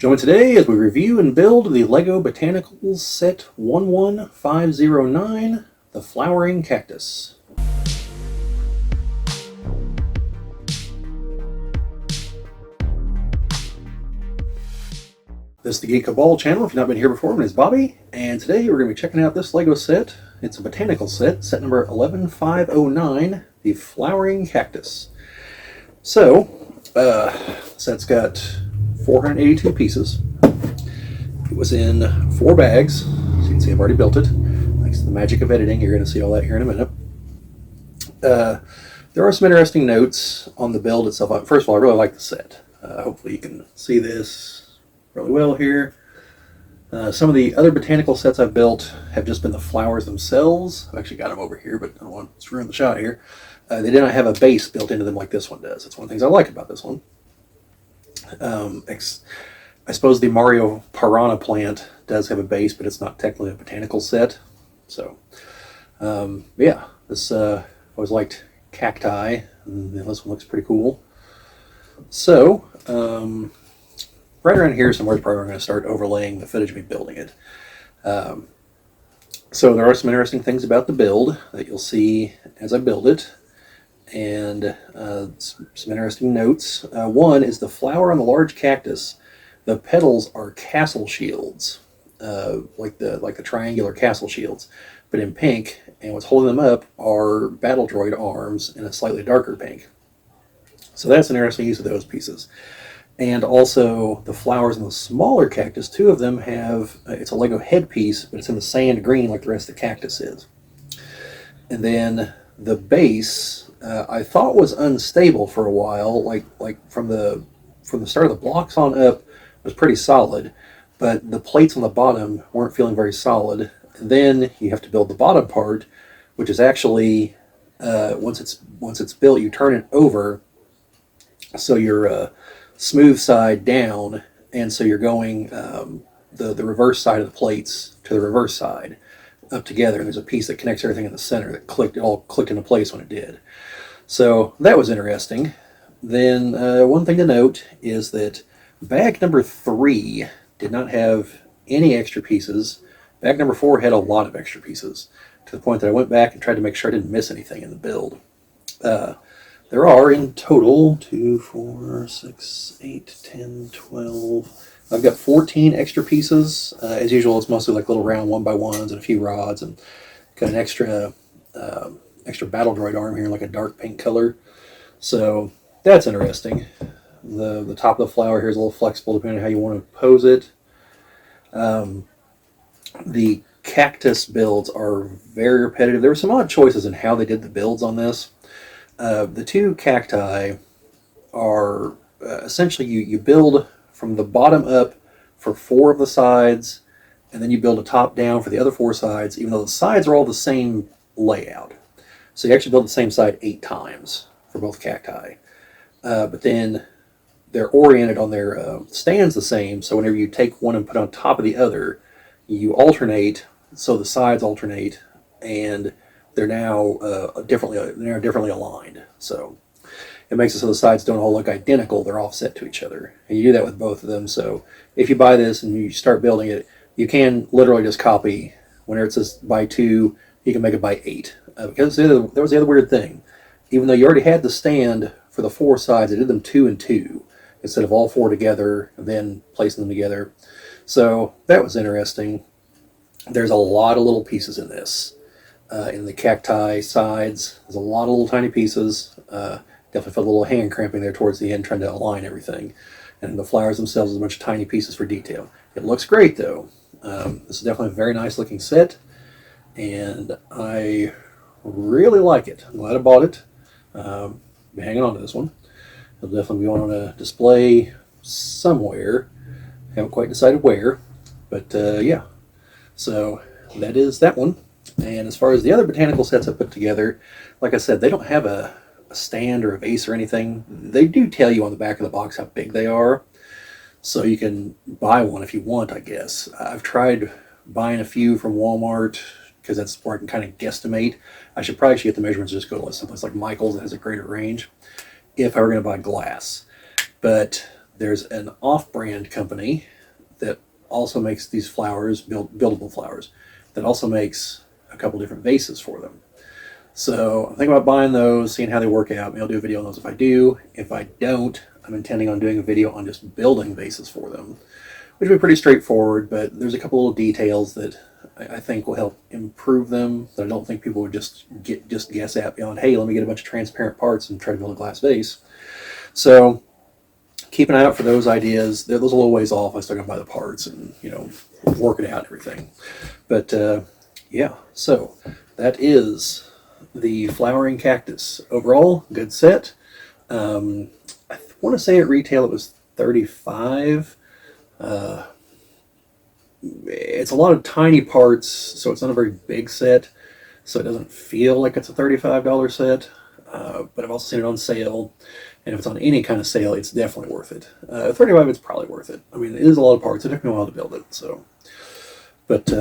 Join today as we review and build the LEGO Botanicals Set 11509, the Flowering Cactus. This is the Geek Cabal channel. If you've not been here before, my name is Bobbie, and today we're going to be checking out this LEGO set. It's a botanical set, set number 11509, the Flowering Cactus. So, the set's got 482 pieces. It was in 4 bags. So you can see I've already built it. Thanks to the magic of editing, you're going to see all that here in a minute. There are some interesting notes on the build itself. First of all, I really like the set. Hopefully you can see this really well here. Some of the other botanical sets I've built have just been the flowers themselves. I've actually got them over here, but I don't want to ruin the shot here. They did not have a base built into them like this one does. That's one of the things I like about this one. I suppose the Mario Piranha plant does have a base, but it's not technically a botanical set. So, yeah, this I always liked cacti, and this one looks pretty cool. So, right around here somewhere is probably where I'm going to start overlaying the footage of me building it. So there are some interesting things about the build that you'll see as I build it, and some interesting notes. One is the flower on the large cactus. The petals are castle shields, like the triangular castle shields, but in pink, and what's holding them up are battle droid arms in a slightly darker pink. So that's an interesting use of those pieces. And also the flowers in the smaller cactus, 2 of them have, it's a LEGO headpiece, but it's in the sand green like the rest of the cactus is. And then the base, I thought was unstable for a while, like from the start of the blocks on up was pretty solid, but the plates on the bottom weren't feeling very solid. And then you have to build the bottom part, which is actually, once it's built, you turn it over, so you're smooth side down, and so you're going the reverse side of the plates to the reverse side up together, and there's a piece that connects everything in the center that all clicked into place when it did. So that was interesting. Then one thing to note is that bag number 3 did not have any extra pieces. Bag number 4 had a lot of extra pieces, to the point that I went back and tried to make sure I didn't miss anything in the build. There are in total 2, 4, 6, 8, 10, 12. I've got 14 extra pieces. As usual, it's mostly like little round 1x1s and a few rods, and got an extra battle droid arm here, like a dark pink color. So that's interesting. The top of the flower here is a little flexible depending on how you want to pose it. The cactus builds are very repetitive. There were some odd choices in how they did the builds on this. The 2 cacti are essentially you build from the bottom up for 4 of the sides, and then you build a top down for the other 4 sides, even though the sides are all the same layout. So you actually build the same side 8 times for both cacti. But then they're oriented on their stands the same, so whenever you take one and put on top of the other, you alternate, so the sides alternate, and they're now differently aligned. So it makes it so the sides don't all look identical, they're offset to each other. And you do that with both of them, so if you buy this and you start building it, you can literally just copy, whenever it says by 2, you can make it by 8. Because that was the other weird thing. Even though you already had the stand for the 4 sides, it did them 2 and 2, instead of all 4 together, and then placing them together. So that was interesting. There's a lot of little pieces in this. In the cacti sides, there's a lot of little tiny pieces. Definitely felt a little hand cramping there towards the end, trying to align everything. And the flowers themselves is a bunch of tiny pieces for detail. It looks great though. This is definitely a very nice looking set, and I really like it. I'm glad I bought it. Be hanging on to this one. It'll definitely be on a display somewhere. Haven't quite decided where, but yeah. So that is that one. And as far as the other botanical sets I put together, like I said, they don't have a stand or a base or anything. They do tell you on the back of the box how big they are, so you can buy one if you want, I guess. I've tried buying a few from Walmart because that's where I can kind of guesstimate. I should probably get the measurements, just go to someplace like Michael's that has a greater range if I were going to buy glass. But there's an off-brand company that also makes these flowers, buildable flowers, that also makes a couple different vases for them. So I'm thinking about buying those, seeing how they work out. Maybe I'll do a video on those if I do. If I don't, I'm intending on doing a video on just building vases for them, which will be pretty straightforward, but there's a couple little details that I think will help improve them that I don't think people would just guess at beyond, hey, let me get a bunch of transparent parts and try to build a glass vase. So keep an eye out for those ideas. Those are a little ways off. I still got to buy the parts and, work it out and everything. But yeah, so that is the Flowering Cactus. Overall, good set. I want to say at retail it was $35. It's a lot of tiny parts, so it's not a very big set, so it doesn't feel like it's a $35 set. But I've also seen it on sale, and if it's on any kind of sale, it's definitely worth it. $35, it's probably worth it. I mean, it is a lot of parts. It took me a while to build it, so. But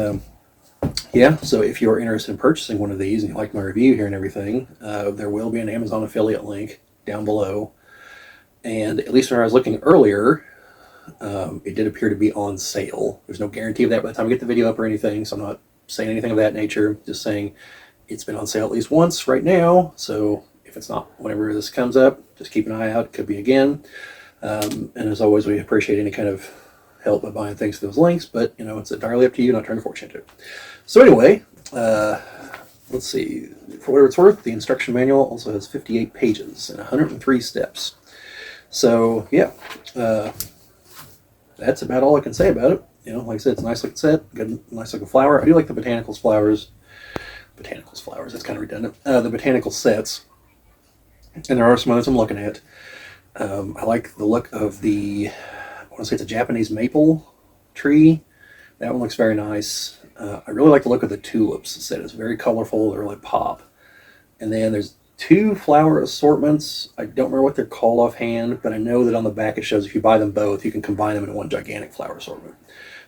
yeah, so if you're interested in purchasing one of these and you like my review here and everything, there will be an Amazon affiliate link down below. And at least when I was looking earlier, it did appear to be on sale. There's no guarantee of that by the time I get the video up or anything, so I'm not saying anything of that nature. Just saying it's been on sale at least once right now, so if it's not whenever this comes up, just keep an eye out. It could be again. And as always, we appreciate any kind of help by buying things through those links, but it's entirely up to you, not trying to force you into it. So anyway, let's see. For whatever it's worth, the instruction manual also has 58 pages and 103 steps. So yeah, that's about all I can say about it. Like I said, it's a nice looking set, good, nice looking flower. I do like the botanicals flowers. Botanicals flowers, that's kind of redundant. The botanical sets. And there are some others I'm looking at. I like the look of I want to say it's a Japanese maple tree. That one looks very nice. I really like the look of the tulips set. It's very colorful, they really pop. And then there's 2 flower assortments. I don't remember what they're called offhand, but I know that on the back it shows if you buy them both, you can combine them in one gigantic flower assortment.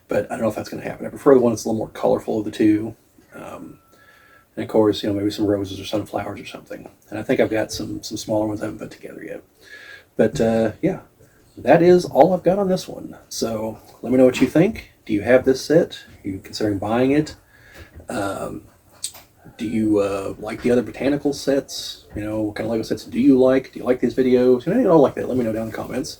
But I don't know if that's going to happen. I prefer the one that's a little more colorful of the two. And of course, maybe some roses or sunflowers or something. And I think I've got some smaller ones I haven't put together yet. But yeah, that is all I've got on this one. So let me know what you think. Do you have this set? Are you considering buying it? Do you like the other botanical sets? What kind of LEGO sets do you like? Do you like these videos? Anything at all like that, let me know down in the comments.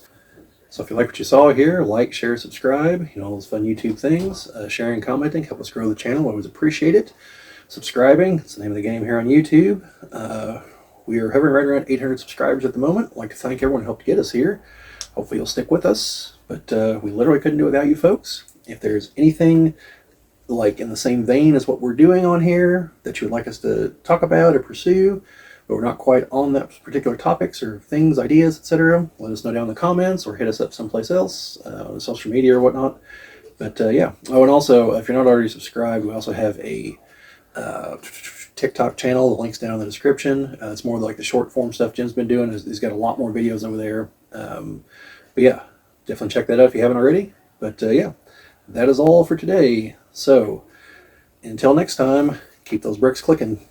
So if you like what you saw here, like, share, subscribe, all those fun YouTube things. Sharing, commenting, help us grow the channel. I always appreciate it. Subscribing, it's the name of the game here on YouTube. We are hovering right around 800 subscribers at the moment. I'd like to thank everyone who helped get us here. Hopefully you'll stick with us, but we literally couldn't do it without you folks. If there's anything like in the same vein as what we're doing on here that you would like us to talk about or pursue, but we're not quite on that particular topics or things, ideas, etc., let us know down in the comments or hit us up someplace else on social media or whatnot. But yeah. Oh, and also, if you're not already subscribed, we also have a TikTok channel. The link's down in the description. It's more like the short form stuff Jim's been doing. He's got a lot more videos over there. But yeah, definitely check that out if you haven't already. But yeah, that is all for today. So until next time, keep those bricks clicking.